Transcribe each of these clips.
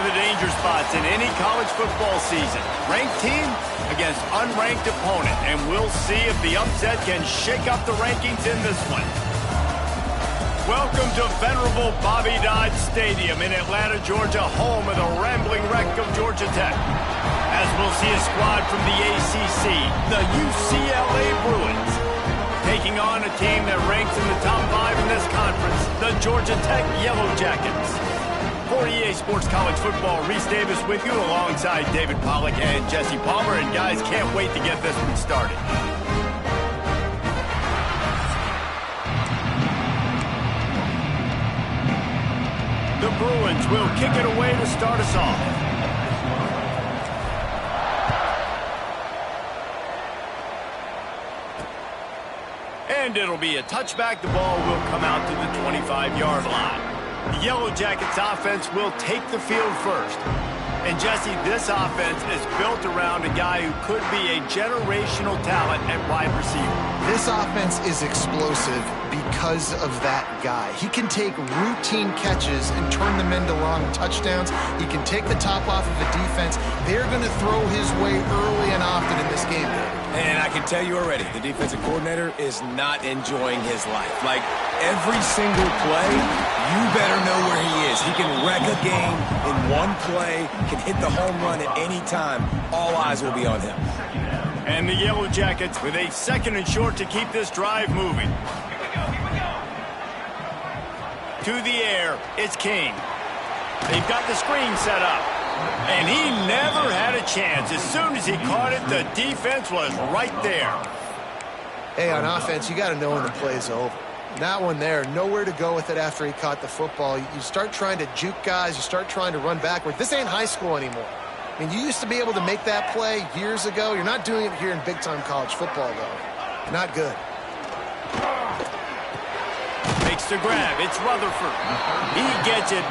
the danger spots in any college football season. Ranked team against unranked opponent, and we'll see if the upset can shake up the rankings in this one. Welcome to venerable Bobby Dodd Stadium in Atlanta, Georgia, home of the rambling wreck of Georgia Tech. As we'll see a squad from the ACC, the UCLA Bruins, taking on a team that ranks in the top 5 in this conference, the Georgia Tech Yellow Jackets. For EA Sports College Football, Reese Davis with you alongside David Pollack and Jesse Palmer. And guys, can't wait to get this one started. The Bruins will kick it away to start us off. And it'll be a touchback. The ball will come out to the 25-yard line. The Yellow Jackets offense will take the field first. And Jesse, this offense is built around a guy who could be a generational talent at wide receiver. This offense is explosive because of that guy. He can take routine catches and turn them into long touchdowns. He can take the top off of a defense. They're going to throw his way early and often in this game, David. And I can tell you already, the defensive coordinator is not enjoying his life. Like, every single play, you better know where he is. He can wreck a game in one play, can hit the home run at any time. All eyes will be on him. And the Yellow Jackets with a 2nd and short to keep this drive moving. To the air, it's King. They've got the screen set up. And he never had a chance. As soon as he caught it, the defense was right there. Hey, on offense, you got to know when the play's over. That one there, nowhere to go with it after he caught the football. You start trying to juke guys. You start trying to run backward. This ain't high school anymore. I mean, you used to be able to make that play years ago. You're not doing it here in big-time college football, though. Not good. Makes the grab. It's Rutherford. He gets it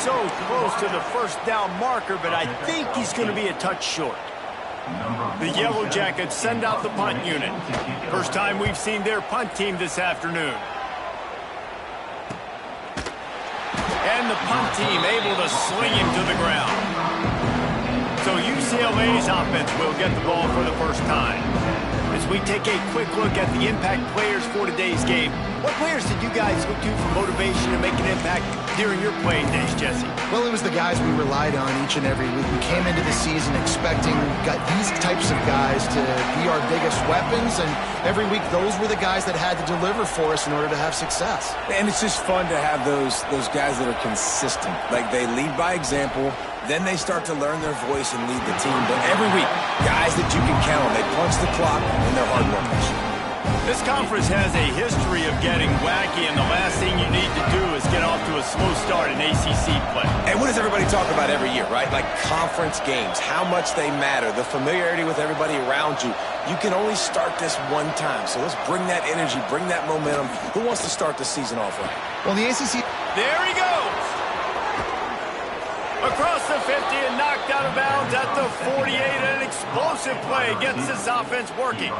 so close to the first down marker, but I think he's going to be a touch short. The Yellow Jackets send out the punt unit. First time we've seen their punt team this afternoon. And the punt team able to sling him to the ground. So UCLA's offense will get the ball for the first time. As we take a quick look at the impact players for today's game, what players did you guys look to for motivation to make an impact during your playing days, Jesse? Well, it was the guys we relied on each and every week. We came into the season expecting these types of guys to be our biggest weapons, and every week those were the guys that had to deliver for us in order to have success. And it's just fun to have those guys that are consistent. Like, they lead by example. Then they start to learn their voice and lead the team. But every week, guys that you can count on, they punch the clock and they're hard workers. This conference has a history of getting wacky, and the last thing you need to do is get off to a slow start in ACC play. And what does everybody talk about every year, right? Like conference games, how much they matter, the familiarity with everybody around you. You can only start this one time. So let's bring that energy, bring that momentum. Who wants to start the season off right? Well, the ACC... There he goes! Across the 50 and knocked out of bounds at the 48. An explosive play gets this offense working.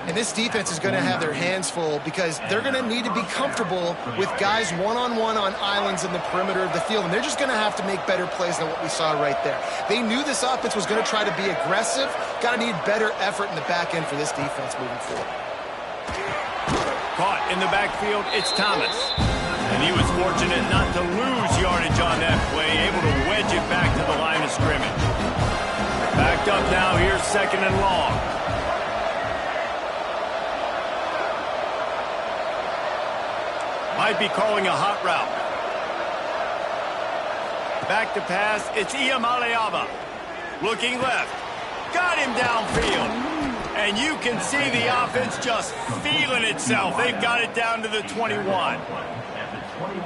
And this defense is going to have their hands full because they're going to need to be comfortable with guys one-on-one on islands in the perimeter of the field. And they're just going to have to make better plays than what we saw right there. They knew this offense was going to try to be aggressive. Got to need better effort in the back end for this defense moving forward. Caught in the backfield, it's Thomas. And he was fortunate not to lose yardage on that play, able to wedge it back to the line of scrimmage. Backed up now, here's 2nd and long. Might be calling a hot route. Back to pass, it's Iamaleava. Looking left. Got him downfield. And you can see the offense just feeling itself. They've got it down to the 21.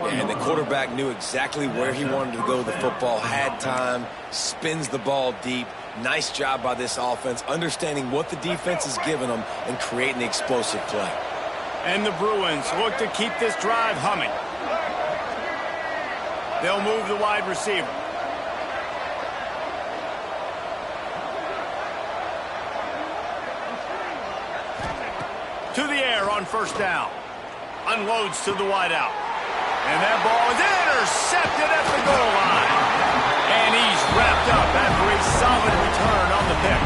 And the quarterback knew exactly where he wanted to go with the football, had time, spins the ball deep. Nice job by this offense, understanding what the defense is giving them and creating the explosive play. And the Bruins look to keep this drive humming. They'll move the wide receiver. To the air on first down. Unloads to the wideout. And that ball is intercepted at the goal line. And he's wrapped up after a solid return on the pick.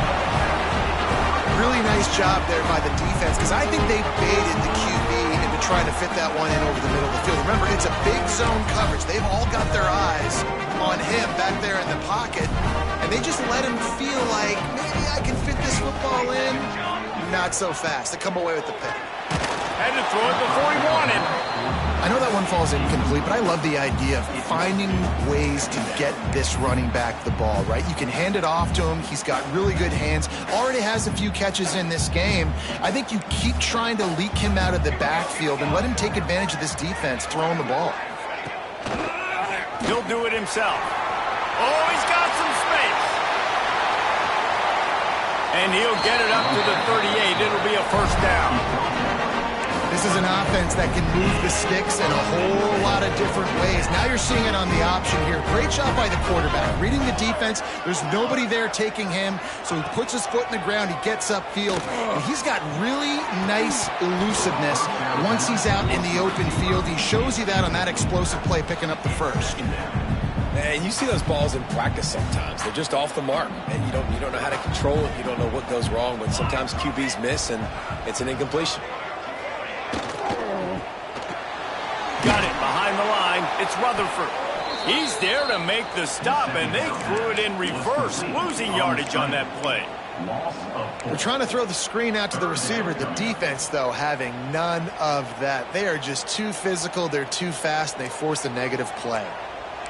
Really nice job there by the defense, because I think they baited the QB into trying to fit that one in over the middle of the field. Remember, it's a big zone coverage. They've all got their eyes on him back there in the pocket, and they just let him feel like, maybe I can fit this football in. Not so fast. They come away with the pick. Had to throw it before he wanted. I know that one falls incomplete, but I love the idea of finding ways to get this running back the ball, right? You can hand it off to him. He's got really good hands. Already has a few catches in this game. I think you keep trying to leak him out of the backfield and let him take advantage of this defense throwing the ball. He'll do it himself. Oh, he's got some space. And he'll get it up to the 38. It'll be a first down. This is an offense that can move the sticks in a whole lot of different ways. Now you're seeing it on the option here. Great job by the quarterback. Reading the defense, there's nobody there taking him, so he puts his foot in the ground, he gets upfield, and he's got really nice elusiveness once he's out in the open field. He shows you that on that explosive play, picking up the first. And you see those balls in practice sometimes. They're just off the mark, and you don't know how to control it. You don't know what goes wrong, but sometimes QBs miss, and it's an incompletion. Got it behind the line. It's Rutherford. He's there to make the stop, and they threw it in reverse, losing yardage on that play. They're trying to throw the screen out to the receiver. The defense, though, having none of that. They are just too physical. They're too fast, and they force a negative play.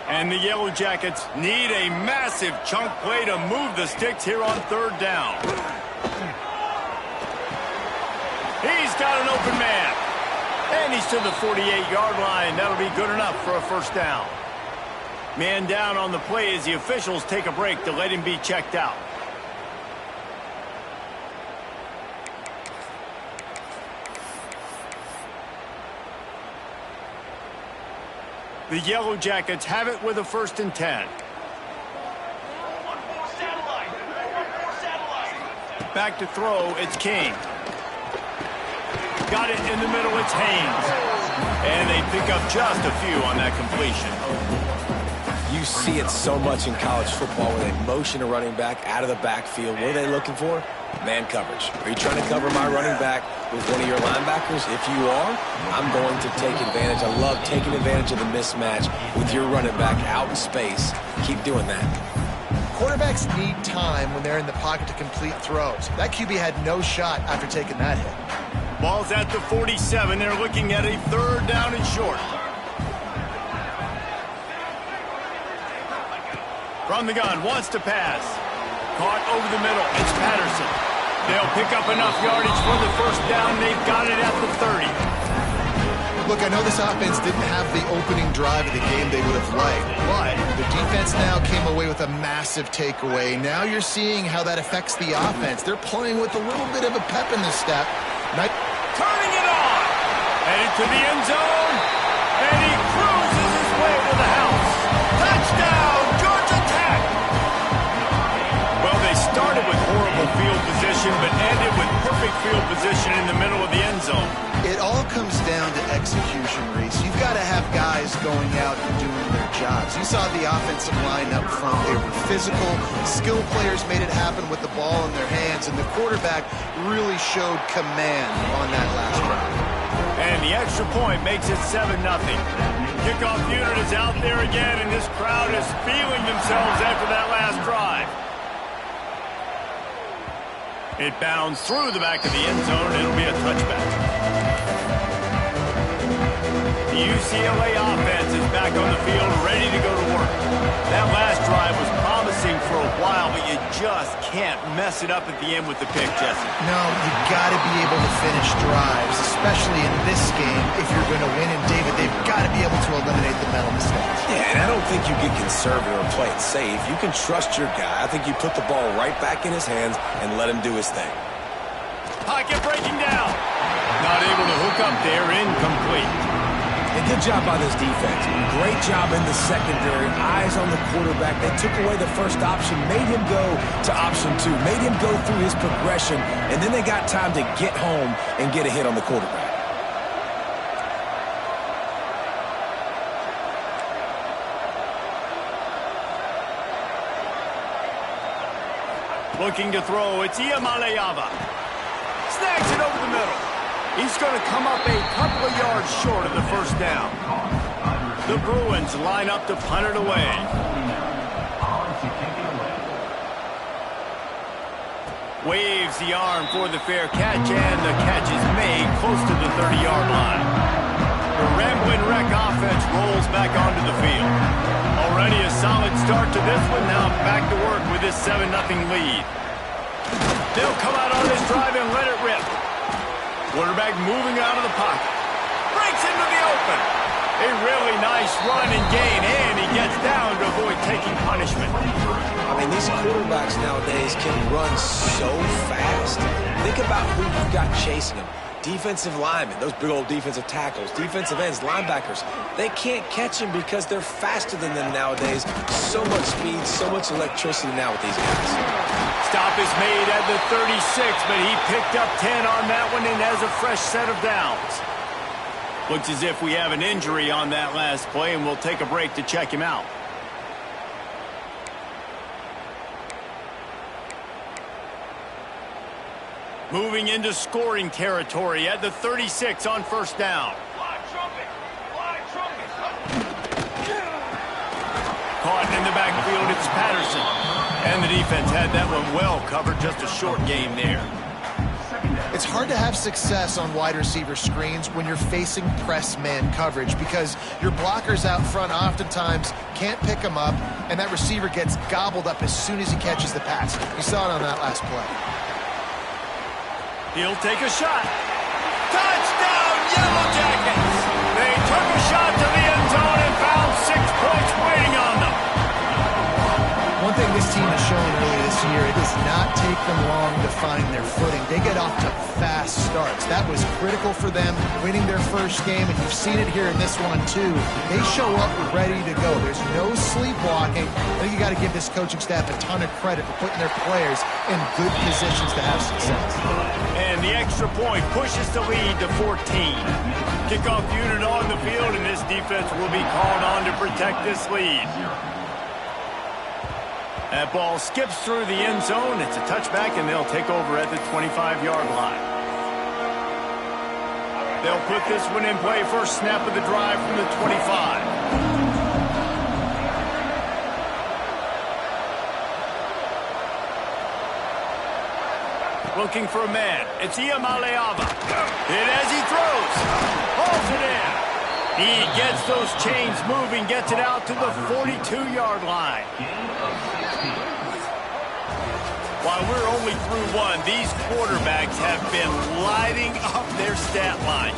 And the Yellow Jackets need a massive chunk play to move the sticks here on third down. He's got an open man. And he's to the 48-yard line. That'll be good enough for a first down. Man down on the play as the officials take a break to let him be checked out. The Yellow Jackets have it with a 1st and 10. Back to throw, it's King. Got it in the middle, it's Haynes. And they pick up just a few on that completion. You see it so much in college football where they motion a running back out of the backfield. What are they looking for? Man coverage. Are you trying to cover my running back with one of your linebackers? If you are, I'm going to take advantage. I love taking advantage of the mismatch with your running back out in space. Keep doing that. Quarterbacks need time when they're in the pocket to complete throws. That QB had no shot after taking that hit. Ball's at the 47. They're looking at a 3rd down and short. From the gun, wants to pass. Caught over the middle. It's Patterson. They'll pick up enough yardage for the first down. They've got it at the 30. Look, I know this offense didn't have the opening drive of the game they would have liked, but the defense now came away with a massive takeaway. Now you're seeing how that affects the offense. They're playing with a little bit of a pep in the step. Turning it on. Headed to the end zone. And he cruises his way to the house. Touchdown, Georgia Tech. Well, they started with horrible field position, but ended with perfect field position in the middle of the end zone. It all comes down to execution, Reese. You've got to have guys going out and doing their jobs. You saw the offensive line up front. They were physical. Skilled players made it happen with the ball in their hands, and the quarterback really showed command on that last drive. And the extra point makes it 7-0. Kickoff unit is out there again, and this crowd is feeling themselves after that last drive. It bounds through the back of the end zone, and it'll be a touchback. The UCLA offense is back on the field, ready to go to work. That last drive was promising for a while, but you just can't mess it up at the end with the pick, Jesse. No, you got to be able to finish drives, especially in this game. If you're going to win, and David, they've got to be able to eliminate the mental mistakes. Yeah, and I don't think you get conservative or play it safe. You can trust your guy. I think you put the ball right back in his hands and let him do his thing. Pocket breaking down. Not able to hook up there, incomplete. And good job by this defense. Great job in the secondary. Eyes on the quarterback. They took away the first option, made him go to option 2, made him go through his progression, and then they got time to get home and get a hit on the quarterback. Looking to throw, it's Iamaleava. Snags it over the middle. He's going to come up a couple of yards short of the first down. The Bruins line up to punt it away. Waves the arm for the fair catch, and the catch is made close to the 30-yard line. The Rambling Wreck offense rolls back onto the field. Already a solid start to this one. Now back to work with this 7-0 lead. They'll come out on this drive and let it rip. Quarterback moving out of the pocket. Breaks into the open. A really nice run and gain, and he gets down to avoid taking punishment. I mean, these quarterbacks nowadays can run so fast. Think about who you got chasing them. Defensive linemen, those big old defensive tackles, defensive ends, linebackers. They can't catch them because they're faster than them nowadays. So much speed, so much electricity now with these guys. Stop is made at the 36, but he picked up 10 on that one and has a fresh set of downs. Looks as if we have an injury on that last play, and we'll take a break to check him out. Moving into scoring territory at the 36 on first down. Caught in the backfield, it's Patterson. And the defense had that one well covered, just a short game there. It's hard to have success on wide receiver screens when you're facing press man coverage because your blockers out front oftentimes can't pick them up, and that receiver gets gobbled up as soon as he catches the pass. You saw it on that last play. He'll take a shot. Touchdown, Yellow Jackets! They took a shot to the end zone and found 6 points waiting on them. One thing this team has shown early this year, it does not take them long to find their footing. They get off to fast starts. That was critical for them, winning their first game, and you've seen it here in this one too. They show up ready to go. There's no sleepwalking. I think you got to give this coaching staff a ton of credit for putting their players in good positions to have success. And the extra point pushes the lead to 14. Kickoff unit on the field, and this defense will be called on to protect this lead. That ball skips through the end zone. It's a touchback, and they'll take over at the 25-yard line. They'll put this one in play. First snap of the drive from the 25. Looking for a man. It's Iamaleava. Hit as he throws. Hauls it in. He gets those chains moving, gets it out to the 42-yard line. While we're only through one, these quarterbacks have been lighting up their stat line.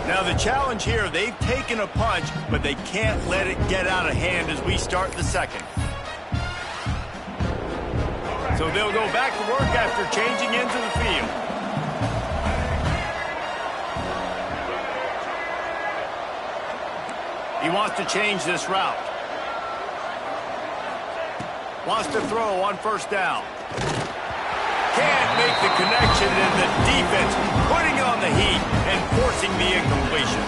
Now the challenge here, they've taken a punch, but they can't let it get out of hand as we start the second. So they'll go back to work after changing into the field. He wants to change this route. Wants to throw on first down. Can't make the connection, and the defense putting on the heat and forcing the incompletion.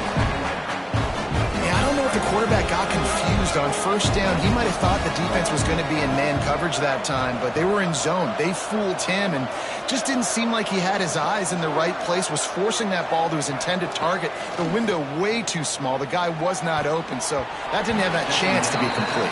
Yeah, I don't know if the quarterback got confused on first down. He might have thought the defense was going to be in man coverage that time, but they were in zone. They fooled him and just didn't seem like he had his eyes in the right place, was forcing that ball to his intended target. The window way too small. The guy was not open, so that didn't have that chance to be complete.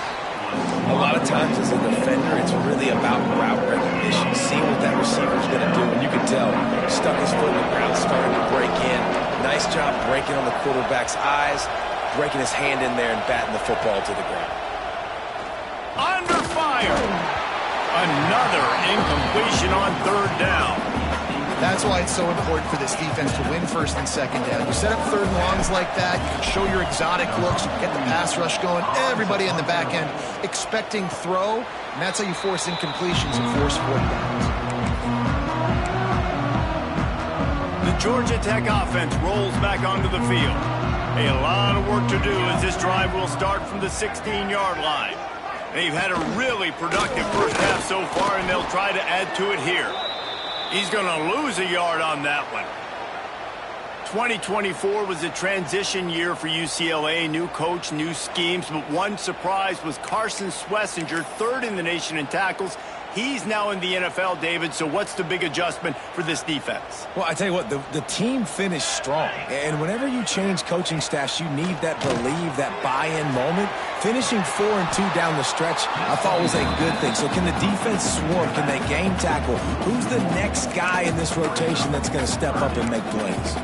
A lot of times as a defender, it's really about route recognition, seeing what that receiver's going to do. And you can tell, stuck his foot in the ground, starting to break in. Nice job breaking on the quarterback's eyes, breaking his hand in there and batting the football to the ground. Under fire. Another incompletion on third down. That's why it's so important for this defense to win first and second down. You set up third and longs like that, you can show your exotic looks, you can get the pass rush going, everybody in the back end expecting throw, and that's how you force incompletions and force fourth downs. The Georgia Tech offense rolls back onto the field. A lot of work to do as this drive will start from the 16-yard line. They've had a really productive first half so far, and they'll try to add to it here. He's going to lose a yard on that one. 2024 was a transition year for UCLA. New coach, new schemes, but one surprise was Carson Schlesinger, third in the nation in tackles. He's now in the NFL, David, so what's the big adjustment for this defense? Well, I tell you what, the team finished strong. And whenever you change coaching staffs, you need that believe, that buy-in moment. Finishing 4-2 down the stretch, I thought was a good thing. So can the defense swarm? Can they game tackle? Who's the next guy in this rotation that's going to step up and make plays?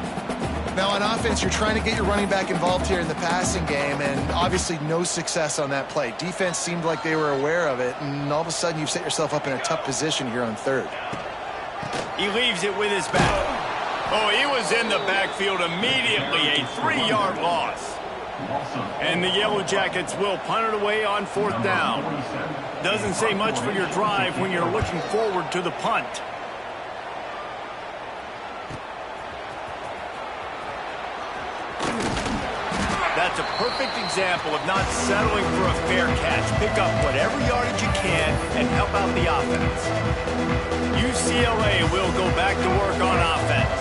Now, on offense, you're trying to get your running back involved here in the passing game, and obviously no success on that play. Defense seemed like they were aware of it, and all of a sudden you've set yourself up in a tough position here on third. He leaves it with his back. Oh, he was in the backfield immediately, a 3-yard loss. And the Yellow Jackets will punt it away on 4th down. Doesn't say much for your drive when you're looking forward to the punt. That's a perfect example of not settling for a fair catch. Pick up whatever yardage you can and help out the offense. UCLA will go back to work on offense.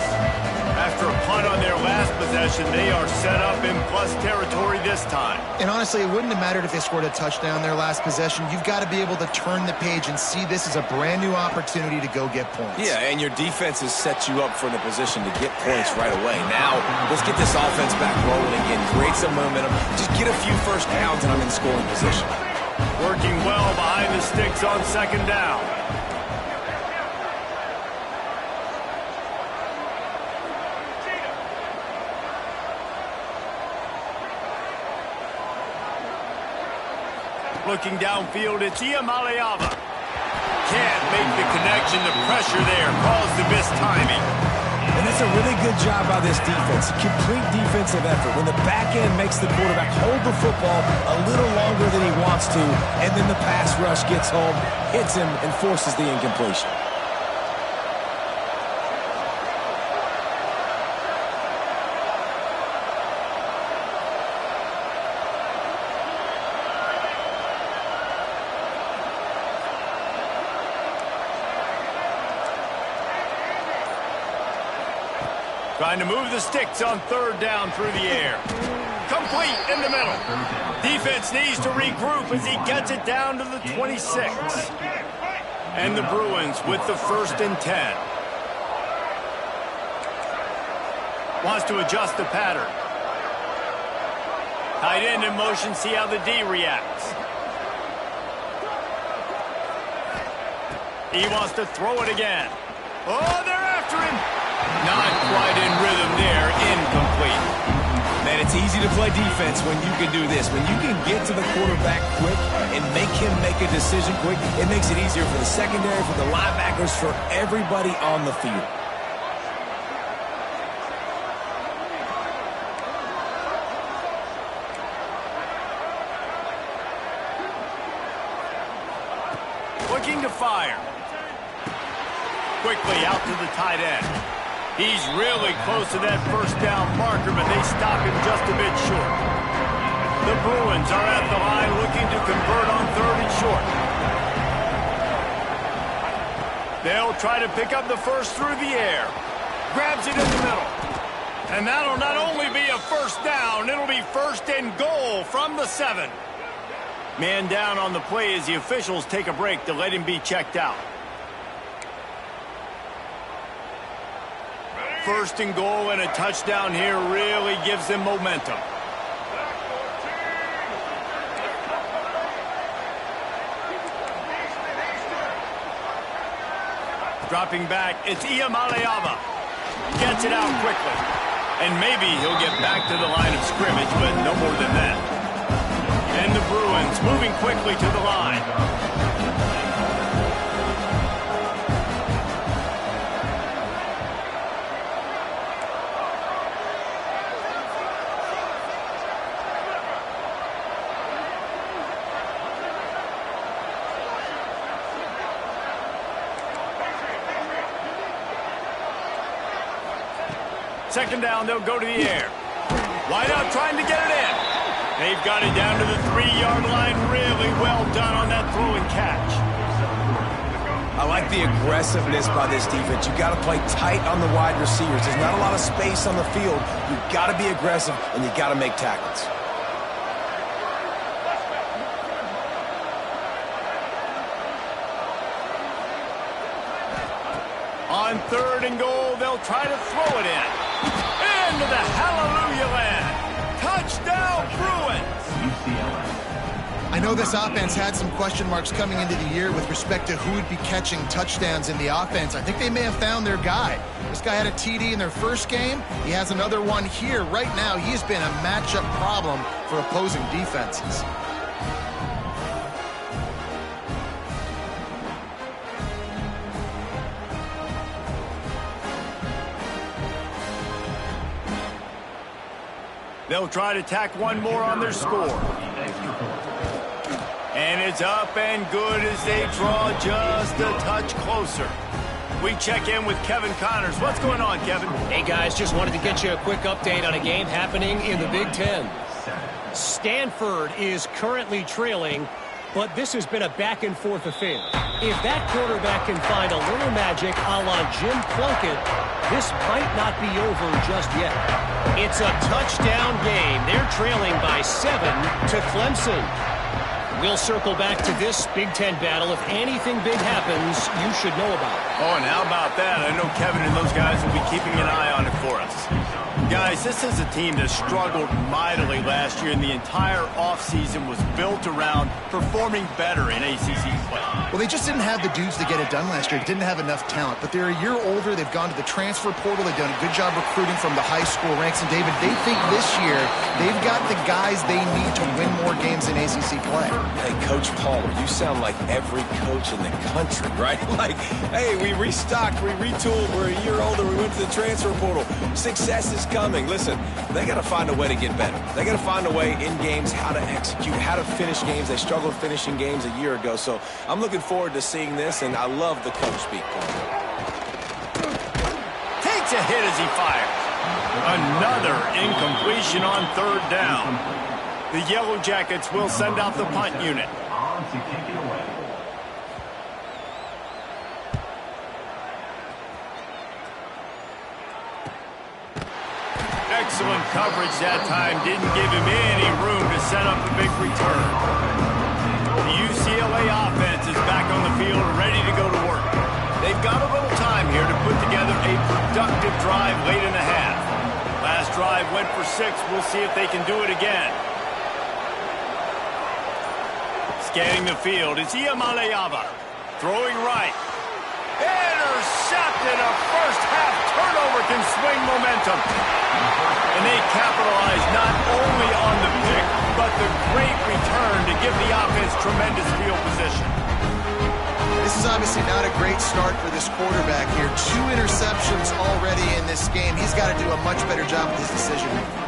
After a punt on their last possession, they are set up in plus territory this time. And honestly, it wouldn't have mattered if they scored a touchdown their last possession. You've got to be able to turn the page and see this as a brand new opportunity to go get points. Yeah, and your defense has set you up for the position to get points right away. Now, let's get this offense back rolling again. Create some momentum. Just get a few first downs and I'm in scoring position. Working well behind the sticks on 2nd down. Looking downfield, it's Iamaleava. Can't make the connection. The pressure there caused the missed timing. And that's a really good job by this defense. Complete defensive effort. When the back end makes the quarterback hold the football a little longer than he wants to, and then the pass rush gets home, hits him, and forces the incompletion. Trying to move the sticks on 3rd down through the air. Complete in the middle. Defense needs to regroup as he gets it down to the 26. And the Bruins with the 1st and 10. Wants to adjust the pattern. Tight end in motion, see how the D reacts. He wants to throw it again. Oh, they're after him. Not quite in rhythm there, incomplete. Man, it's easy to play defense when you can do this. When you can get to the quarterback quick and make him make a decision quick, it makes it easier for the secondary, for the linebackers, for everybody on the field. Looking to fire. Quickly out to the tight end. He's really close to that 1st down marker, but they stop him just a bit short. The Bruins are at the line looking to convert on 3rd and short. They'll try to pick up the first through the air. Grabs it in the middle. And that'll not only be a 1st down, it'll be 1st and goal from the 7. Man down on the play as the officials take a break to let him be checked out. 1st and goal and a touchdown here really gives them momentum. Dropping back, it's Iamaleava. Gets it out quickly. And maybe he'll get back to the line of scrimmage, but no more than that. And the Bruins moving quickly to the line. Second down, they'll go to the air. Wide out trying to get it in. They've got it down to the 3-yard line. Really well done on that throw and catch. I like the aggressiveness by this defense. You got to play tight on the wide receivers. There's not a lot of space on the field. You got to be aggressive, and you got to make tackles. On 3rd and goal, they'll try to throw it in. Into the hallelujah land. Touchdown, Bruins. I know this offense had some question marks coming into the year with respect to who would be catching touchdowns in the offense. I think they may have found their guy. This guy had a TD in their first game. He has another one here. Right now, he's been a matchup problem for opposing defenses. They'll try to tack one more on their score. And it's up and good as they draw just a touch closer. We check in with Kevin Connors. What's going on, Kevin? Hey, guys, just wanted to get you a quick update on a game happening in the Big Ten. Stanford is currently trailing, but this has been a back-and-forth affair. If that quarterback can find a little magic a la Jim Plunkett, this might not be over just yet. It's a touchdown game. They're trailing by 7 to Clemson. We'll circle back to this Big Ten battle. If anything big happens, you should know about it. Oh, and how about that? I know Kevin and those guys will be keeping an eye on it for us. Guys, this is a team that struggled mightily last year, and the entire offseason was built around performing better in ACC play. Well, they just didn't have the dudes to get it done last year. They didn't have enough talent, but they're a year older. They've gone to the transfer portal. They've done a good job recruiting from the high school ranks. And, David, they think this year they've got the guys they need to win more games in ACC play. Hey, Coach Palmer, you sound like every coach in the country, right? Like, hey, we restocked, we retooled, we're a year older, we went to the transfer portal. Success is coming. Listen, they got to find a way to get better. They got to find a way in games how to execute, how to finish games. They struggled finishing games a year ago. So I'm looking forward to seeing this, and I love the coach speak. Takes a hit as he fires. Another incompletion on 3rd down. The Yellow Jackets will send out the punt unit. Excellent coverage that time. Didn't give him any room to set up a big return. The UCLA offense is back on the field, ready to go to work. They've got a little time here to put together a productive drive late in the half. Last drive went for 6. We'll see if they can do it again. Scanning the field, it's Iamaleava. Throwing right. Intercepted. A first-half turnover can swing momentum. And they capitalize not only on the pick, but the great return to give the offense tremendous field position. This is obviously not a great start for this quarterback here. 2 interceptions already in this game. He's got to do a much better job with his decision-making.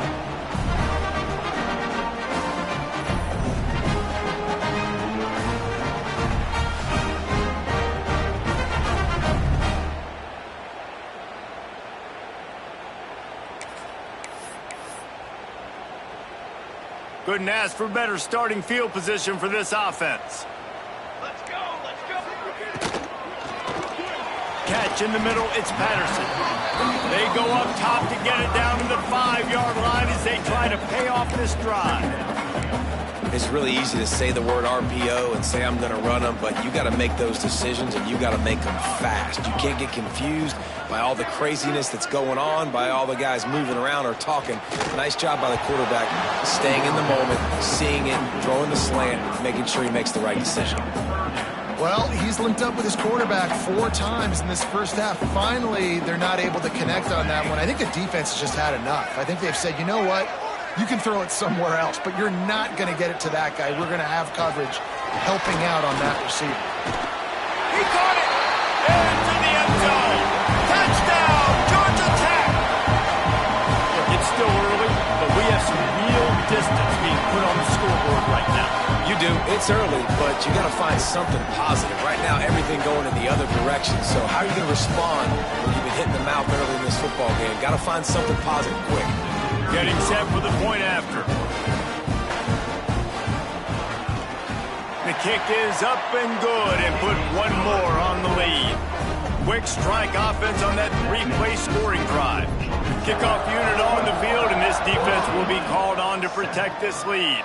Couldn't ask for better starting field position for this offense. Let's go, let's go. Catch in the middle, it's Patterson. They go up top to get it down to the 5-yard line as they try to pay off this drive. It's really easy to say the word RPO and say I'm going to run them, but you got to make those decisions and you got to make them fast. You can't get confused by all the craziness that's going on, by all the guys moving around or talking. Nice job by the quarterback, staying in the moment, seeing it, throwing the slant, making sure he makes the right decision. Well, he's linked up with his quarterback 4 times in this first half. Finally, they're not able to connect on that one. I think the defense has just had enough. I think they've said, you know what? You can throw it somewhere else, but you're not going to get it to that guy. We're going to have coverage helping out on that receiver. He caught it! Into the end zone! Touchdown, Georgia Tech! It's still early, but we have some real distance being put on the scoreboard right now. You do. It's early, but you got to find something positive. Right now, everything going in the other direction. So how are you going to respond when you've been hitting the mouth early in this football game? Got to find something positive quick. Getting set for the point after. The kick is up and good and put one more on the lead. Quick strike offense on that three-play scoring drive. Kickoff unit on the field, and this defense will be called on to protect this lead.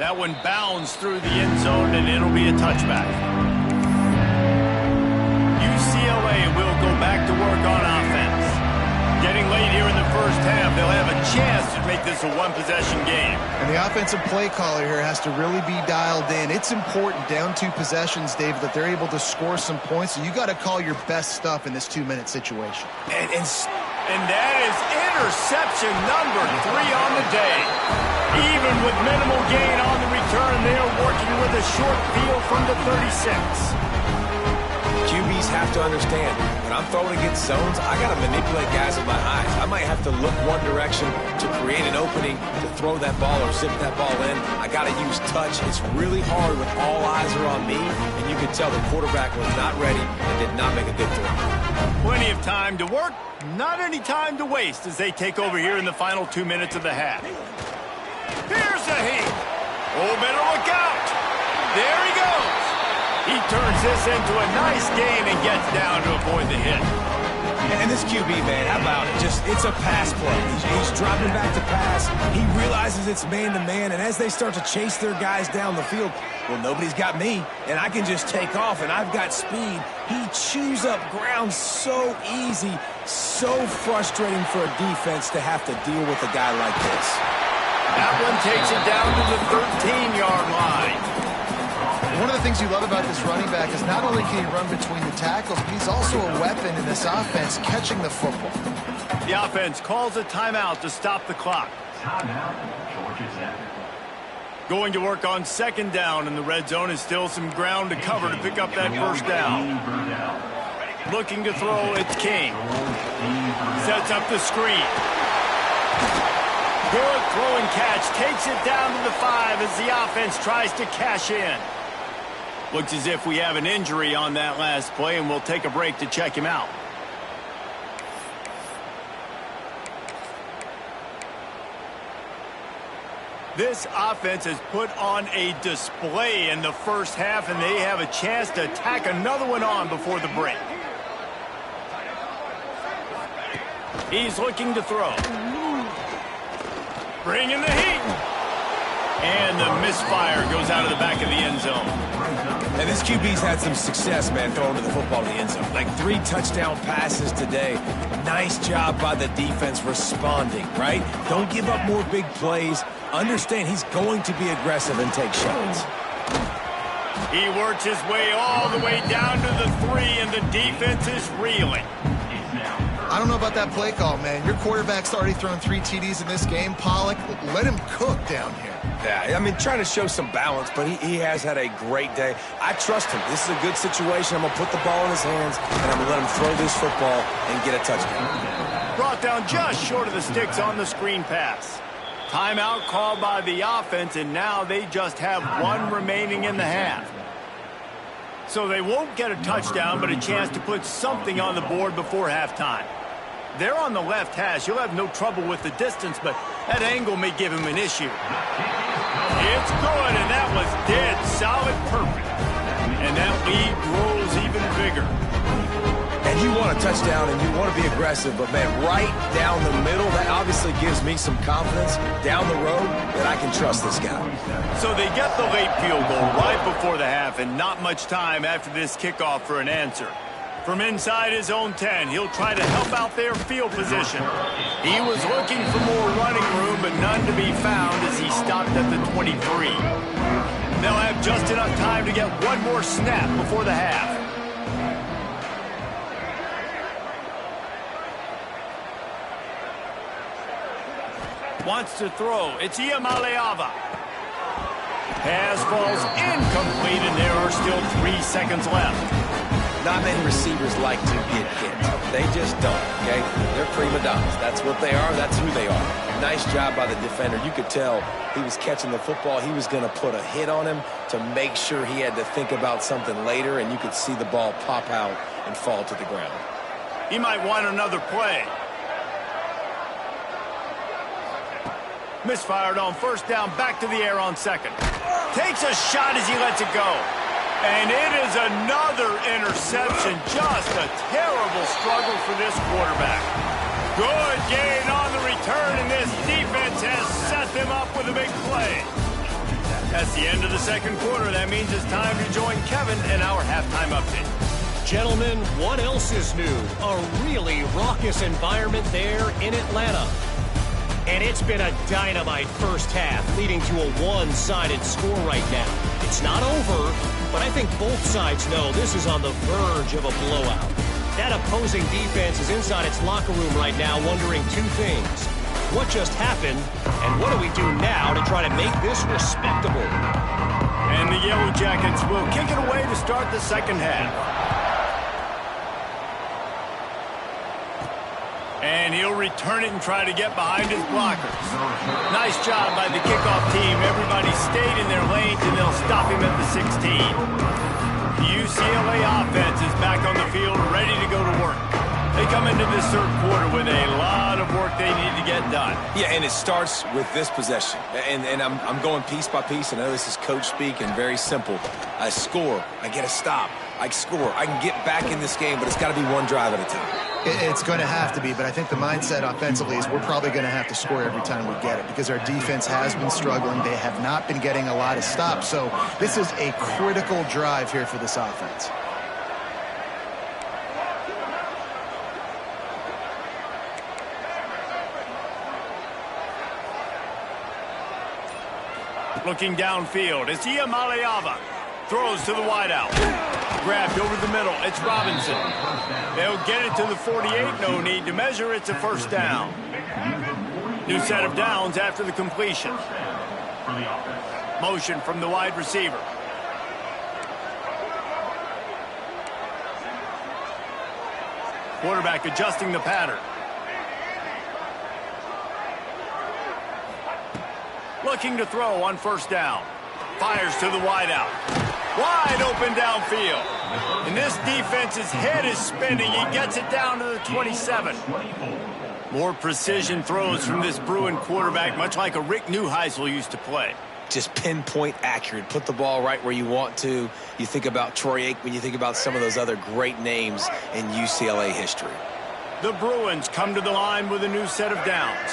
That one bounds through the end zone, and it'll be a touchback. UCLA will go back to work on offense. Getting late here in the first half, they'll have a chance to make this a one-possession game. And the offensive play caller here has to really be dialed in. It's important down 2 possessions, David, that they're able to score some points. So you got to call your best stuff in this 2-minute situation. And that is interception number 3 on the day. Even with minimal gain on the return, they are working with a short field from the 36. QBs have to understand, when I'm throwing against zones, I got to manipulate guys with my eyes. I might have to look one direction to create an opening to throw that ball or zip that ball in. I got to use touch. It's really hard when all eyes are on me, and you can tell the quarterback was not ready and did not make a good throw. Plenty of time to work, not any time to waste as they take over here in the final 2 minutes of the half. Here's the heat. Oh, better look out. There he goes. He turns this into a nice gain and gets down to avoid the hit. And this QB, man, how about it? It's a pass play. He's dropping back to pass. He realizes it's man-to-man, and as they start to chase their guys down the field, well, nobody's got me, and I can just take off, and I've got speed. He chews up ground so easy, so frustrating for a defense to have to deal with a guy like this. That one takes it down to the 13-yard line. One of the things you love about this running back is not only can he run between the tackles, but he's also a weapon in this offense catching the football. The offense calls a timeout to stop the clock. Going to work on second down in the red zone is still some ground to cover to pick up that first down. Looking to throw, it's King. Sets up the screen. Good throw and catch. Takes it down to the 5 as the offense tries to cash in. Looks as if we have an injury on that last play, and we'll take a break to check him out. This offense has put on a display in the first half, and they have a chance to tack another one on before the break. He's looking to throw. Bringing the heat. And the misfire goes out of the back of the end zone. And this QB's had some success, man, throwing to the football in the end zone. Like 3 touchdown passes today. Nice job by the defense responding, right? Don't give up more big plays. Understand he's going to be aggressive and take shots. He works his way all the way down to the 3, and the defense is reeling. I don't know about that play call, man. Your quarterback's already thrown 3 TDs in this game. Pollock, let him cook down here. Yeah, I mean, trying to show some balance, but he has had a great day. I trust him. This is a good situation. I'm going to put the ball in his hands, and I'm going to let him throw this football and get a touchdown. Brought down just short of the sticks on the screen pass. Timeout called by the offense, and now they just have 1 remaining in the half. So they won't get a touchdown, but a chance to put something on the board before halftime. They're on the left hash. You'll have no trouble with the distance, but that angle may give him an issue. It's good, and that was dead solid perfect. And that lead grows even bigger. And you want a touchdown, and you want to be aggressive, but, man, right down the middle, that obviously gives me some confidence down the road that I can trust this guy. So they get the late field goal right before the half, and not much time after this kickoff for an answer. From inside his own 10, he'll try to help out their field position. He was looking for more running room, but none to be found as he stopped at the 23. They'll have just enough time to get 1 more snap before the half. Wants to throw. It's Iamaleava. Pass falls incomplete, and there are still 3 seconds left. Not many receivers like to get hit. They just don't, okay? They're prima donnas. That's what they are. That's who they are. Nice job by the defender. You could tell he was catching the football. He was going to put a hit on him to make sure he had to think about something later, and you could see the ball pop out and fall to the ground. He might want another play. Misfired on first down, back to the air on second. Takes a shot as he lets it go. And it is another interception. Just a terrible struggle for this quarterback. Good gain on the return, and this defense has set them up with a big play. That's the end of the second quarter. That means it's time to join Kevin in our halftime update. Gentlemen, what else is new? A really raucous environment there in Atlanta. And it's been a dynamite first half, leading to a one-sided score right now. It's not over, but I think both sides know this is on the verge of a blowout. That opposing defense is inside its locker room right now wondering two things. What just happened, and what do we do now to try to make this respectable? And the Yellow Jackets will kick it away to start the second half. And he'll return it and try to get behind his blockers. Nice job by the kickoff team. Everybody stayed in their lanes, and they'll stop him at the 16. The UCLA offense is back on the field, ready to go to work. They come into this third quarter with a lot of work they need to get done. Yeah, and it starts with this possession. And I'm going piece by piece. I know this is coach speak and very simple. I score. I get a stop. I score. I can get back in this game, but it's got to be one drive at a time. It's going to have to be, but I think the mindset offensively is we're probably going to have to score every time we get it because our defense has been struggling. They have not been getting a lot of stops, so this is a critical drive here for this offense. Looking downfield, it's Iamaleava. Throws to the wideout. Grabbed over the middle. It's Robinson. They'll get it to the 48. No need to measure. It's a first down. New set of downs after the completion. Motion from the wide receiver. Quarterback adjusting the pattern. Looking to throw on first down. Fires to the wideout. Wide open downfield. And this defense's head is spinning. He gets it down to the 27. More precision throws from this Bruin quarterback, much like a Rick Neuheisel used to play. Just pinpoint accurate. Put the ball right where you want to. You think about Troy Aikman. You think about some of those other great names in UCLA history. The Bruins come to the line with a new set of downs.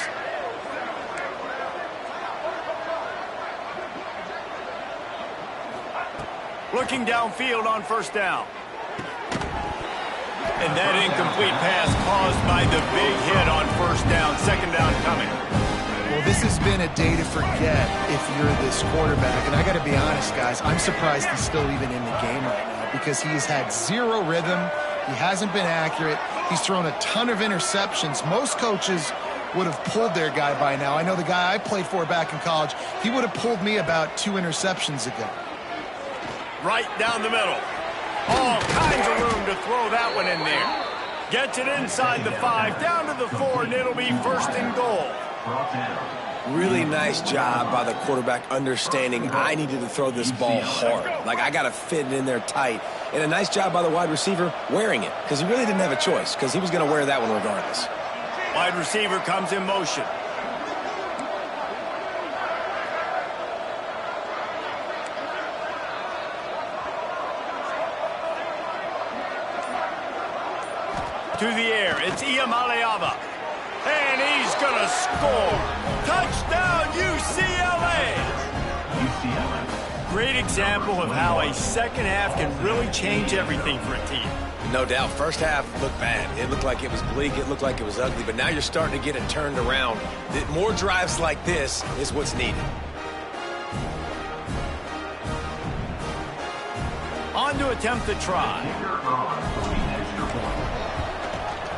Looking downfield on first down. And that incomplete pass caused by the big hit on first down. Second down coming. Well, this has been a day to forget if you're this quarterback. And I got to be honest, guys, I'm surprised he's still even in the game right now because he's had zero rhythm. He hasn't been accurate. He's thrown a ton of interceptions. Most coaches would have pulled their guy by now. I know the guy I played for back in college, he would have pulled me about 2 interceptions ago. Right down the middle. All kinds of room to throw that one in there. Gets it inside the 5, down to the 4, and it'll be first and goal. Really nice job by the quarterback understanding I needed to throw this ball hard. Like, I got to fit it in there tight. And a nice job by the wide receiver wearing it because he really didn't have a choice because he was going to wear that one regardless. Wide receiver comes in motion. To the air, it's Iamaleava. And he's going to score. Touchdown, UCLA! Great example of how a second half can really change everything for a team. No doubt. First half looked bad. It looked like it was bleak. It looked like it was ugly. But now you're starting to get it turned around. More drives like this is what's needed. On to attempt the try.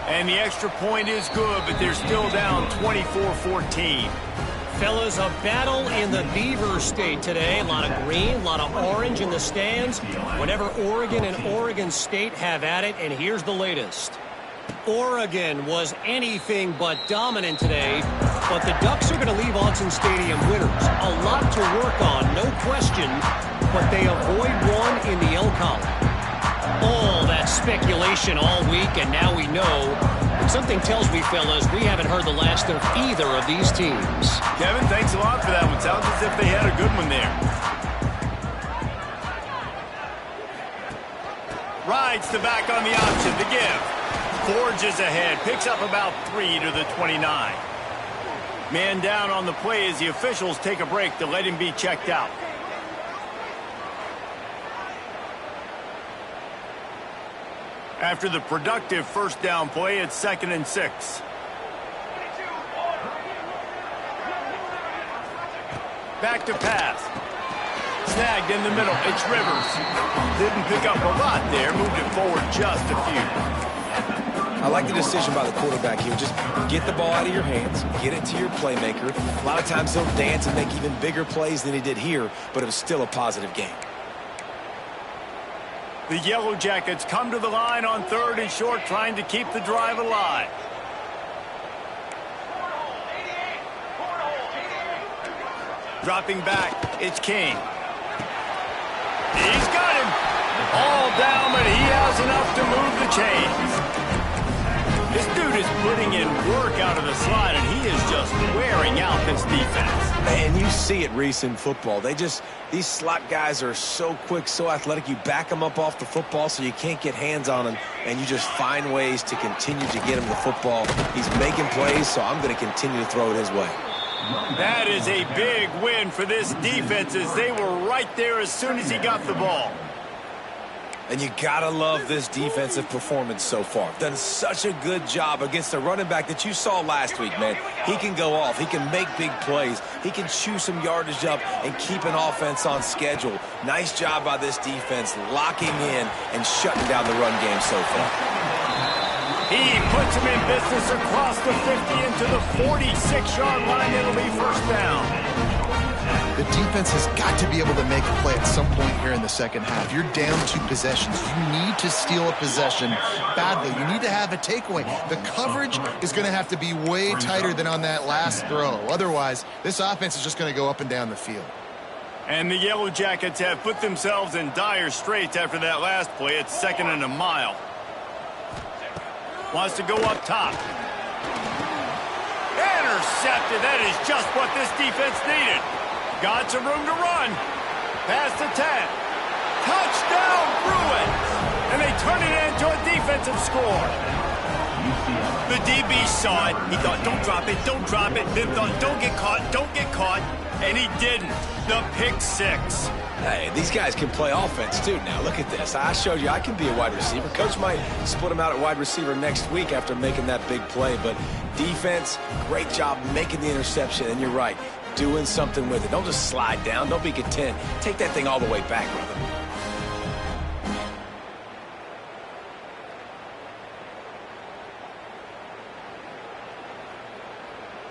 And the extra point is good, but they're still down 24-14. Fellas, a battle in the Beaver State today. A lot of green, a lot of orange in the stands. Whenever Oregon and Oregon State have at it, and here's the latest. Oregon was anything but dominant today, but the Ducks are going to leave Autzen Stadium winners. A lot to work on, no question, but they avoid one in the L column. All that speculation all week, and now we know Something tells me, fellas, we haven't heard the last of either of these teams. Kevin, thanks a lot for that one. Sounds as if they had a good one there. Rides the back on the option to give. Forges ahead. Picks up about 3 to the 29. Man down on the play as the officials take a break to let him be checked out. After the productive first down play, it's 2nd and 6. Back to pass. Snagged in the middle. It's Rivers. Didn't pick up a lot there. Moved it forward just a few. I like the decision by the quarterback here. Just get the ball out of your hands, get it to your playmaker. A lot of times he'll dance and make even bigger plays than he did here, but it was still a positive game. The Yellow Jackets come to the line on 3rd and short, trying to keep the drive alive. Dropping back, it's King. He's got him. All down, but he has enough to move the chains. This dude is putting in work out of the slot, and he is just wearing out this defense. Man, you see it, Reese, in football. These slot guys are so quick, so athletic. You back them up off the football so you can't get hands on them, and you just find ways to continue to get him the football. He's making plays, so I'm going to continue to throw it his way. That is a big win for this defense as they were right there as soon as he got the ball. And you gotta love this defensive performance so far. Done such a good job against the running back that you saw last week, man. He can go off. He can make big plays. He can chew some yardage up and keep an offense on schedule. Nice job by this defense locking in and shutting down the run game so far. He puts him in business across the 50 into the 46-yard line. It'll be first down. The defense has got to be able to make a play at some point here in the second half. You're down 2 possessions. You need to steal a possession badly. You need to have a takeaway. The coverage is going to have to be way tighter than on that last throw. Otherwise, this offense is just going to go up and down the field. And the Yellow Jackets have put themselves in dire straits after that last play. It's 2nd and a mile. Wants to go up top. Intercepted. That is just what this defense needed. Got some room to run. Pass to 10. Touchdown, Bruins. And they turn it into a defensive score. The DB saw it. He thought, don't drop it, don't drop it. Then thought, don't get caught, don't get caught. And he didn't. The pick 6. Hey, these guys can play offense, too. Now, look at this. I showed you I can be a wide receiver. Coach might split him out at wide receiver next week after making that big play. But defense, great job making the interception. And you're right, doing something with it. Don't just slide down. Don't be content. Take that thing all the way back, brother.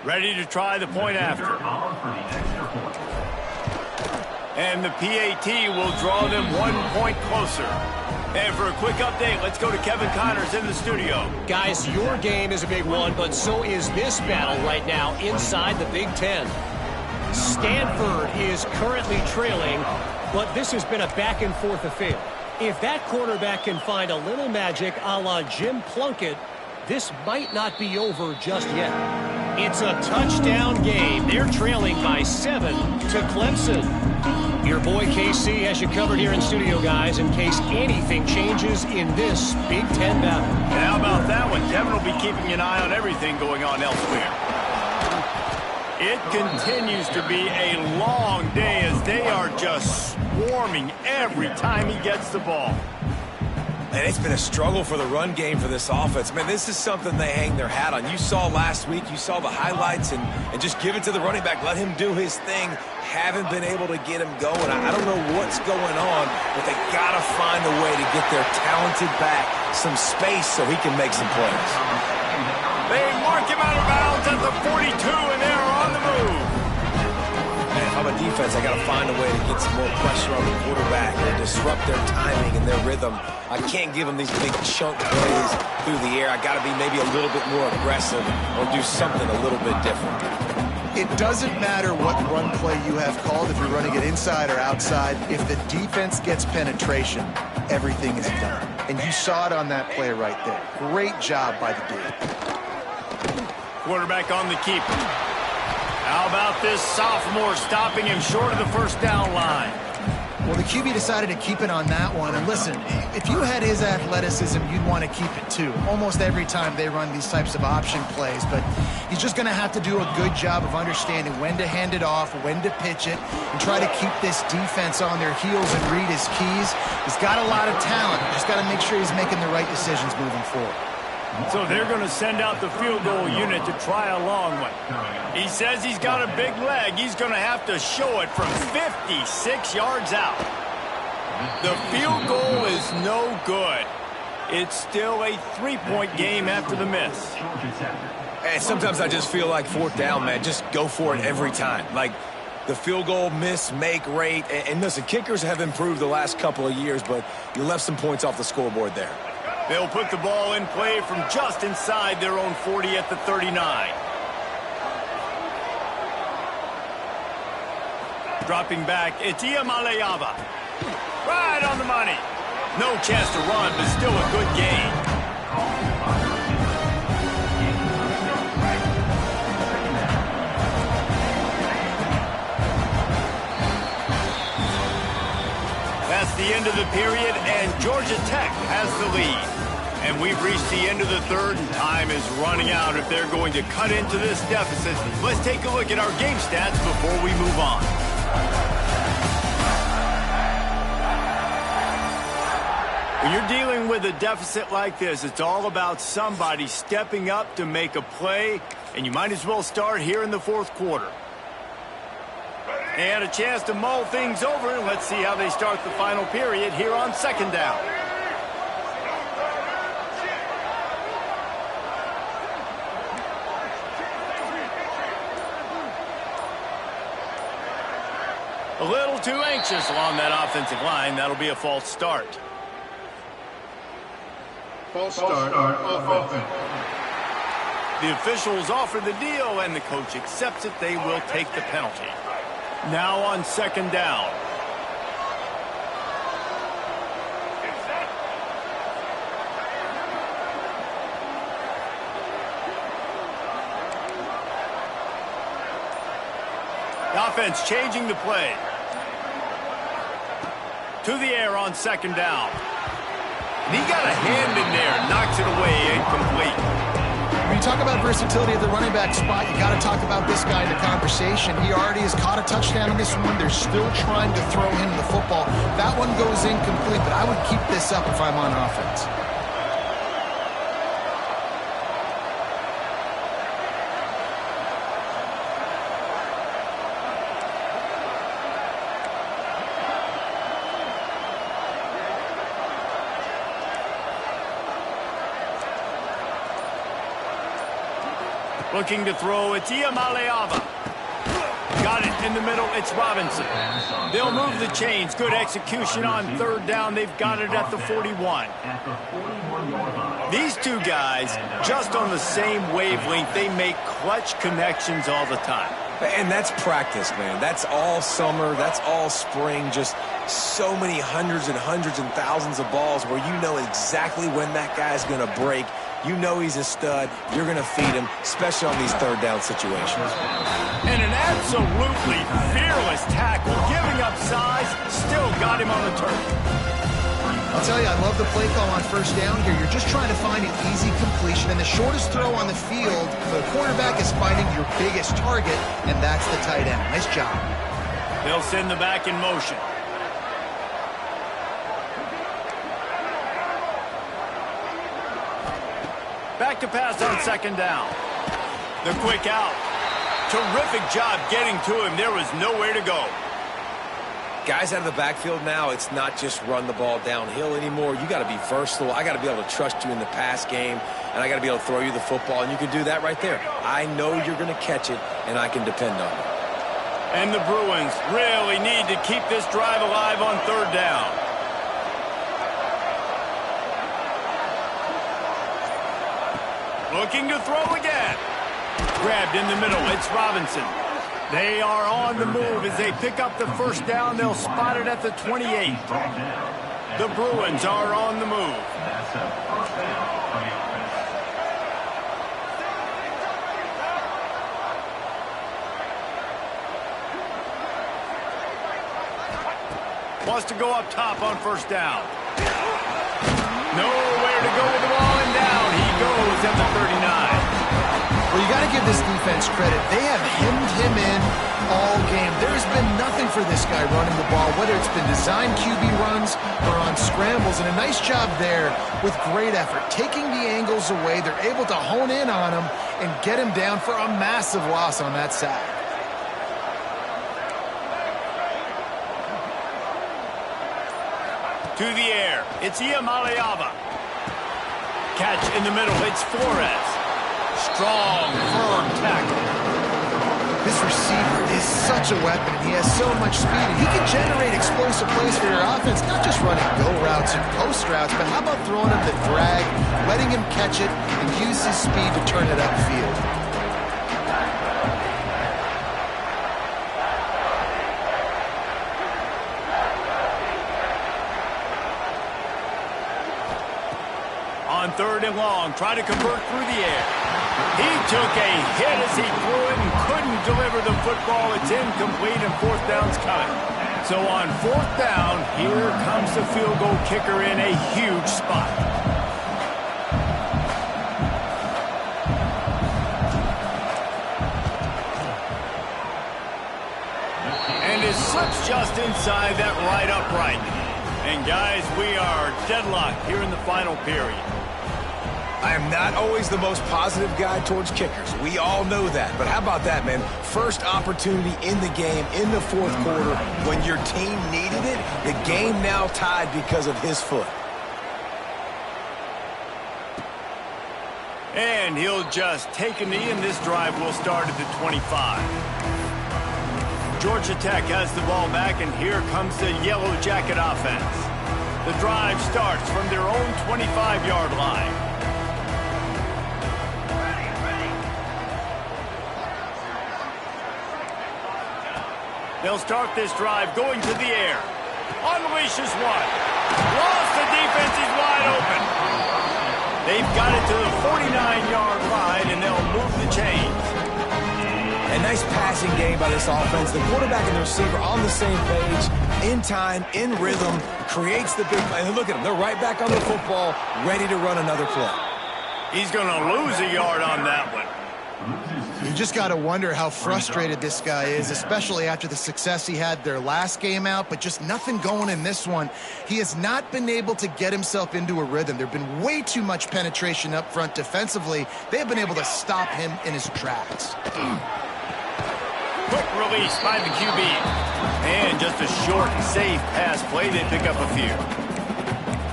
Ready to try the point after. And the PAT will draw them 1 point closer. And for a quick update, let's go to Kevin Connors in the studio. Guys, your game is a big one, but so is this battle right now inside the Big Ten. Stanford is currently trailing, but this has been a back-and-forth affair. If that quarterback can find a little magic a la Jim Plunkett, this might not be over just yet. It's a touchdown game. They're trailing by 7 to Clemson. Your boy KC has you covered here in studio, guys, in case anything changes in this Big Ten battle. And how about that one? Kevin will be keeping an eye on everything going on elsewhere. It continues to be a long day as they are just swarming every time he gets the ball. And it's been a struggle for the run game for this offense. Man, this is something they hang their hat on. You saw last week, you saw the highlights, and just give it to the running back. Let him do his thing. Haven't been able to get him going. I don't know what's going on, but they got to find a way to get their talented back some space so he can make some plays. They mark him out of bounds at the 42, and they're on the move. Man, if I'm a defense, I got to find a way to get some more pressure on the quarterback or disrupt their timing and their rhythm. I can't give them these big chunk plays through the air. I got to be maybe a little bit more aggressive or do something a little bit different. It doesn't matter what run play you have called, if you're running it inside or outside. If the defense gets penetration, everything is done. and you saw it on that play right there. Great job by the dude. Quarterback on the keeper. How about this sophomore stopping him short of the first down line? Well, the QB decided to keep it on that one. And listen, if you had his athleticism, you'd want to keep it too. Almost every time they run these types of option plays. But he's just going to have to do a good job of understanding when to hand it off, when to pitch it, and try to keep this defense on their heels and read his keys. He's got a lot of talent. Just got to make sure he's making the right decisions moving forward. So they're going to send out the field goal unit to try a long one. He says he's got a big leg. He's going to have to show it from 56 yards out. The field goal is no good. It's still a 3-point game after the miss. And sometimes I just feel like fourth down, man. Just go for it every time. Like the field goal miss, make rate. And listen, kickers have improved the last couple of years, but you left some points off the scoreboard there. They'll put the ball in play from just inside their own 40 at the 39. Dropping back, it's Iamaleava. Right on the money. No chance to run, but still a good gain. That's the end of the period, and Georgia Tech has the lead. And we've reached the end of the third, and time is running out if they're going to cut into this deficit. Let's take a look at our game stats before we move on. When you're dealing with a deficit like this, it's all about somebody stepping up to make a play, and you might as well start here in the fourth quarter. They had a chance to mull things over, and let's see how they start the final period here on second down. A little too anxious along that offensive line. That'll be a false start. False start on offense. The officials offer the deal, and the coach accepts it. They will take the penalty. Now on second down. The offense changing the play. To the air on second down. And he got a hand in there, knocks it away, incomplete. When you talk about versatility at the running back spot, you got to talk about this guy in the conversation. He already has caught a touchdown in this one. They're still trying to throw him the football. That one goes incomplete, but I would keep this up if I'm on offense. Looking to throw, it's Iamaleava. Got it in the middle, it's Robinson. They'll move the chains. Good execution on third down. They've got it at the 41. These two guys, just on the same wavelength, they make clutch connections all the time. And that's practice, man. That's all summer. That's all spring. Just so many hundreds and thousands of balls where you know exactly when that guy's going to break. You know he's a stud. You're going to feed him, especially on these third down situations. And an absolutely fearless tackle, giving up size, still got him on the turf. I'll tell you, I love the play call on first down here. You're just trying to find an easy completion, and the shortest throw on the field, the quarterback is finding your biggest target, and that's the tight end. Nice job. They'll send the back in motion. Back to pass on second down. The quick out. Terrific job getting to him. There was nowhere to go. Guys out of the backfield now, it's not just run the ball downhill anymore. You got to be versatile. I got to be able to trust you in the pass game, and I got to be able to throw you the football, and you can do that right there. I know you're going to catch it, and I can depend on it. And the Bruins really need to keep this drive alive on third down. Looking to throw again. Grabbed in the middle. It's Robinson. They are on the move as they pick up the first down. They'll spot it at the 28. The Bruins are on the move. Wants to go up top on first down. Nowhere to go with the ball, and down he goes at the 39. Well, you got to give this defense credit. They have hemmed him in all game. There's been nothing for this guy running the ball, whether it's been designed QB runs or on scrambles, and a nice job there with great effort. Taking the angles away, they're able to hone in on him and get him down for a massive loss on that sack. To the air, it's Iamaleava. Catch in the middle, it's Flores. Strong, firm tackle. This receiver is such a weapon. He has so much speed. He can generate explosive plays for your offense, not just running go routes and post routes, but how about throwing him the drag, letting him catch it, and use his speed to turn it upfield. On third and long, try to convert through the air. He took a hit as he threw it and couldn't deliver the football. It's incomplete and fourth down's coming. So on fourth down, here comes the field goal kicker in a huge spot. And it slips just inside that right upright. And guys, we are deadlocked here in the final period. I am not always the most positive guy towards kickers. We all know that. But how about that, man? First opportunity in the game, in the fourth quarter, when your team needed it, the game now tied because of his foot. And he'll just take a knee, and this drive will start at the 25. Georgia Tech has the ball back, and here comes the Yellow Jacket offense. The drive starts from their own 25-yard line. They'll start this drive going to the air. Unleashes one. Lost the defense. He's wide open. They've got it to the 49-yard line, and they'll move the chains. A nice passing game by this offense. The quarterback and the receiver on the same page, in time, in rhythm, creates the big play. And look at them. They're right back on the football, ready to run another play. He's going to lose a yard on that one. You just got to wonder how frustrated this guy is, especially after the success he had their last game out, but just nothing going in this one. He has not been able to get himself into a rhythm. There have been way too much penetration up front defensively. They have been able to stop him in his tracks. Quick release by the QB. And just a short, safe pass play. They pick up a few.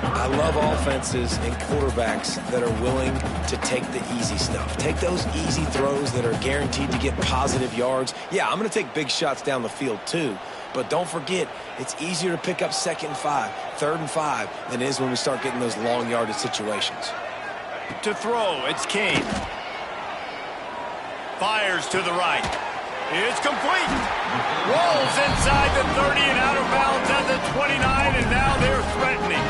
I love offenses and quarterbacks that are willing to take the easy stuff. Take those easy throws that are guaranteed to get positive yards. Yeah, I'm going to take big shots down the field too. But don't forget, it's easier to pick up 2nd and 5, 3rd and 5 than it is when we start getting those long yardage situations. To throw, it's Kane. Fires to the right. It's complete. Rolls inside the 30 and out of bounds at the 29, and now they're threatening.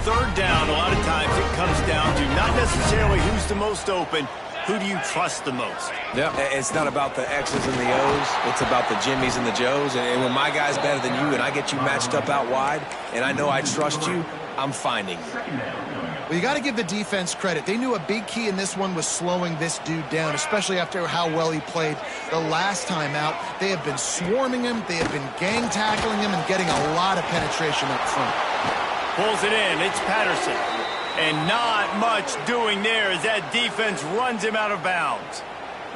Third down, a lot of times it comes down to not necessarily who's the most open, who do you trust the most? Yeah, it's not about the X's and the O's. It's about the Jimmies and the Joes. And when my guy's better than you and I get you matched up out wide and I know I trust you, I'm finding you. Well, you got to give the defense credit. They knew a big key in this one was slowing this dude down, especially after how well he played the last time out. They have been swarming him. They have been gang tackling him and getting a lot of penetration up front. Pulls it in. It's Patterson. And not much doing there as that defense runs him out of bounds.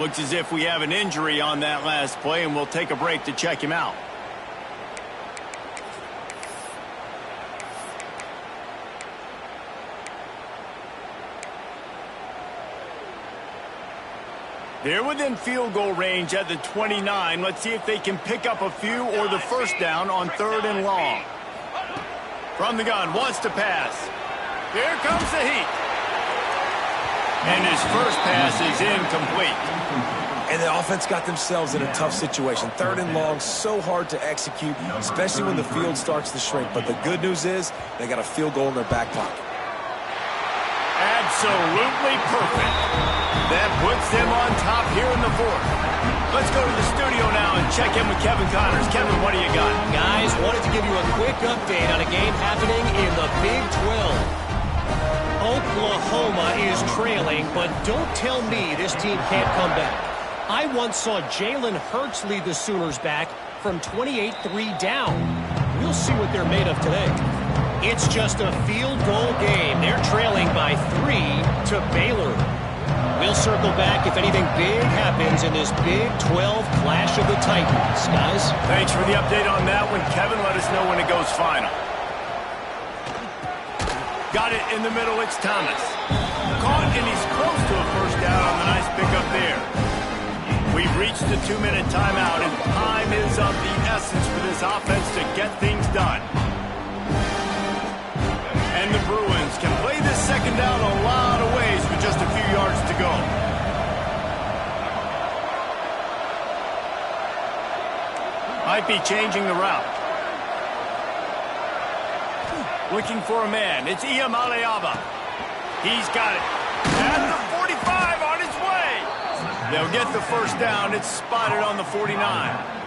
Looks as if we have an injury on that last play, and we'll take a break to check him out. They're within field goal range at the 29. Let's see if they can pick up a few or the first down on 3rd and long. From the gun, wants to pass. Here comes the heat. And his first pass is incomplete. And the offense got themselves in a tough situation. 3rd and long, so hard to execute, especially when the field starts to shrink. But the good news is they got a field goal in their back pocket. Absolutely perfect. That puts them on top here in the 4th. Let's go to the studio now and check in with Kevin Connors. Kevin, what do you got? Guys, wanted to give you a quick update on a game happening in the Big 12. Oklahoma is trailing, but don't tell me this team can't come back. I once saw Jalen Hurts lead the Sooners back from 28-3 down. We'll see what they're made of today. It's just a field goal game. They're trailing by 3 to Baylor. We'll circle back if anything big happens in this Big 12 clash of the Titans. Guys? Thanks for the update on that one, Kevin. Let us know when it goes final. Got it in the middle, it's Thomas. Caught, and he's close to a first down on the nice pickup there. We've reached the 2-minute timeout, and time is of the essence for this offense to get things done. And the Bruins can play this second down a lot of ways with just a few yards to go. Might be changing the route. Looking for a man. It's Iamaleava. He's got it. At the 45 on his way. They'll get the first down. It's spotted on the 49.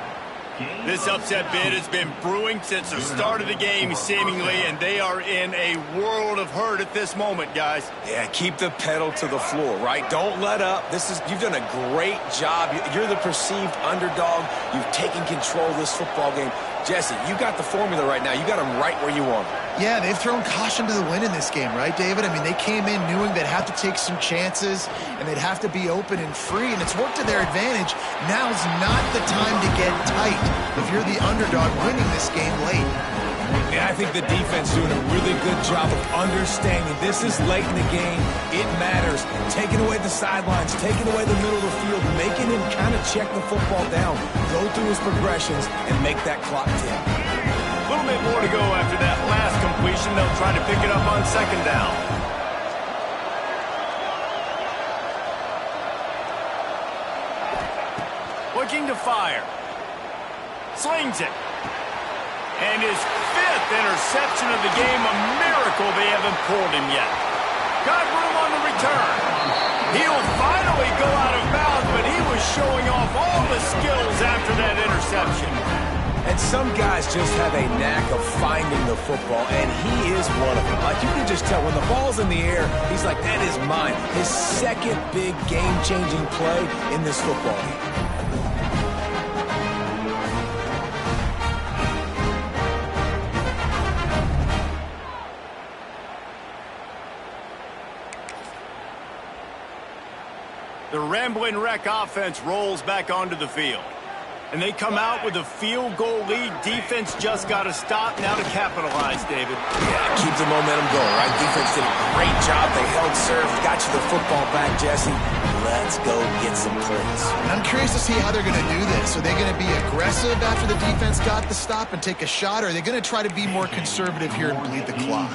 This upset bid has been brewing since the start of the game, seemingly, and they are in a world of hurt at this moment, guys. Yeah, keep the pedal to the floor, right? Don't let up. You've done a great job. You're the perceived underdog. You've taken control of this football game. Jesse, you got the formula right now. You got them right where you want them. Yeah, they've thrown caution to the wind in this game, right, David? I mean, they came in knowing they'd have to take some chances, and they'd have to be open and free, and it's worked to their advantage. Now's not the time to get tight if you're the underdog winning this game late. Yeah, I think the defense doing a really good job of understanding this is late in the game. It matters. Taking away the sidelines, taking away the middle of the field, making him kind of check the football down, go through his progressions, and make that clock tick. A little bit more to go after that last completion. They'll try to pick it up on second down. Looking to fire. Slings it. And his 5th interception of the game, a miracle they haven't pulled him yet. Got room on the return. He'll finally go out of bounds, but he was showing off all the skills after that interception. And some guys just have a knack of finding the football, and he is one of them. Like, you can just tell when the ball's in the air, he's like, that is mine. His second big game-changing play in this football game. The Ramblin' Wreck offense rolls back onto the field. And they come out with a field goal lead. Defense just got to stop now to capitalize, David. Yeah, keep the momentum going, right? Defense did a great job. They held serve, got you the football back, Jesse. Let's go get some points. And I'm curious to see how they're going to do this. Are they going to be aggressive after the defense got the stop and take a shot, or are they going to try to be more conservative here and bleed the clock?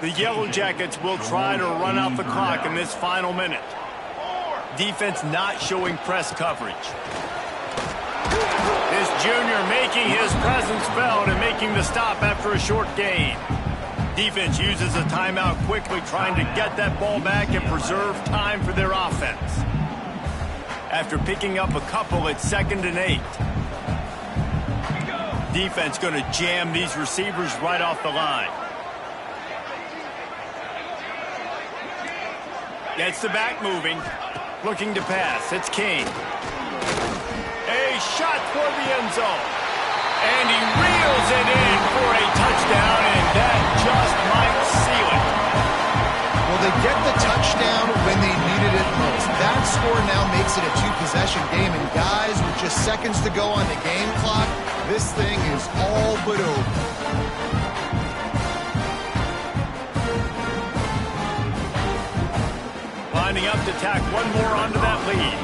The Yellow Jackets will try to run out the clock in this final minute. Defense not showing press coverage. This junior making his presence felt and making the stop after a short gain. Defense uses a timeout quickly, trying to get that ball back and preserve time for their offense. After picking up a couple, it's 2nd and 8. Defense going to jam these receivers right off the line. Gets the back moving. Looking to pass. It's King. A shot toward the end zone. And he reels it in for a touchdown, and that just might seal it. Well, they get the touchdown when they needed it most. That score now makes it a 2-possession game, and guys, with just seconds to go on the game clock, this thing is all but over. Lining up to tack one more onto that lead.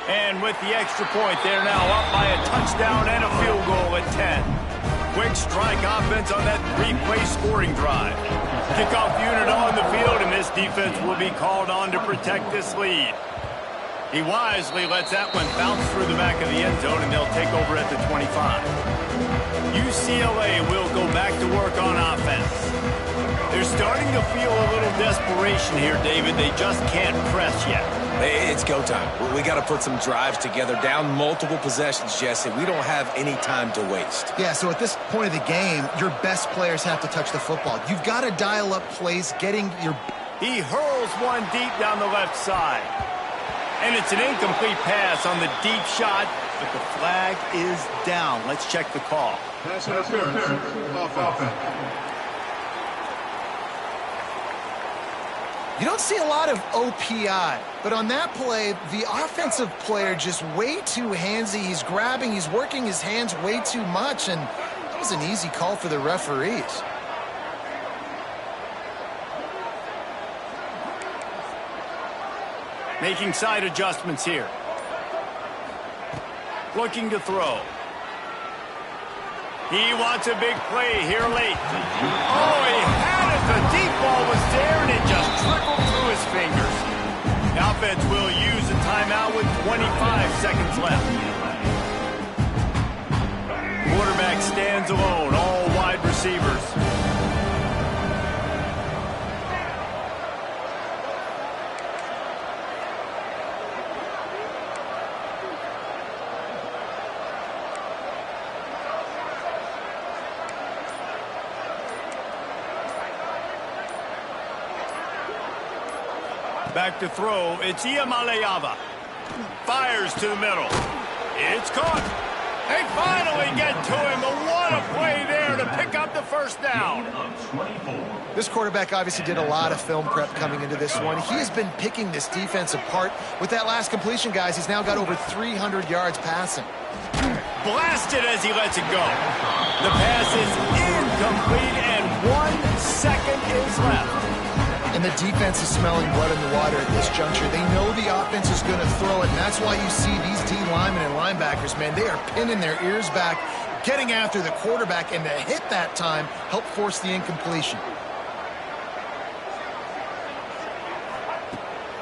And with the extra point, they're now up by a touchdown and a field goal at 10. Quick strike offense on that 3-play scoring drive. Kickoff unit on the field, and this defense will be called on to protect this lead. He wisely lets that one bounce through the back of the end zone, and they'll take over at the 25. UCLA will go back to work on offense. They're starting to feel a little desperation here, David. They just can't press yet. It's go time. We got to put some drives together, down multiple possessions, Jesse. We don't have any time to waste. Yeah, so at this point of the game, your best players have to touch the football. You've got to dial up plays, getting your... He hurls one deep down the left side. And it's an incomplete pass on the deep shot, but the flag is down. Let's check the call. Pass interference. Offense. You don't see a lot of OPI, but on that play, the offensive player just way too handsy. He's grabbing, he's working his hands way too much, and that was an easy call for the referees. Making side adjustments here. Looking to throw. He wants a big play here late. Oh, he had it. The deep ball was there, and it just trickled through his fingers. The offense will use a timeout with 25 seconds left. Quarterback stands alone, all wide receivers. Back to throw. It's Iamaleava. Fires to the middle. It's caught. They finally get to him. But what a play there to pick up the first down. This quarterback obviously did a lot of film prep coming into this one. He has been picking this defense apart. With that last completion, guys, he's now got over 300 yards passing. Blasted as he lets it go. The pass is incomplete, and 1 second is left. And the defense is smelling blood in the water at this juncture. They know the offense is going to throw it, and that's why you see these D linemen and linebackers, man, they are pinning their ears back, getting after the quarterback, and the hit that time helped force the incompletion.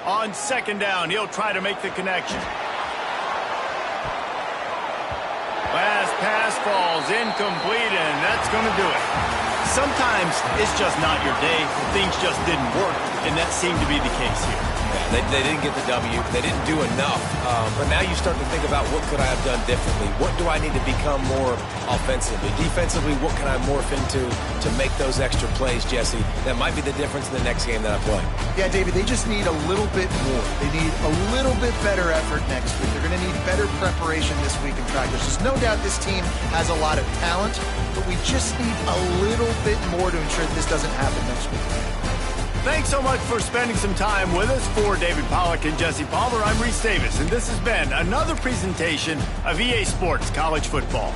On second down, he'll try to make the connection. Last pass falls incomplete, and that's going to do it. Sometimes it's just not your day. Things just didn't work, and that seemed to be the case here. Yeah, they didn't get the W. They didn't do enough. But now you start to think about, what could I have done differently? What do I need to become more offensively? Defensively, what can I morph into to make those extra plays, Jesse? That might be the difference in the next game that I play. Yeah, David, they just need a little bit more. They need a little bit better effort next week. They're going to need better preparation this week in practice. There's no doubt this team has a lot of talent, but we just need a little bit more to ensure that this doesn't happen next week. Thanks so much for spending some time with us. For David Pollack and Jesse Palmer, I'm Reese Davis, and this has been another presentation of EA Sports College Football.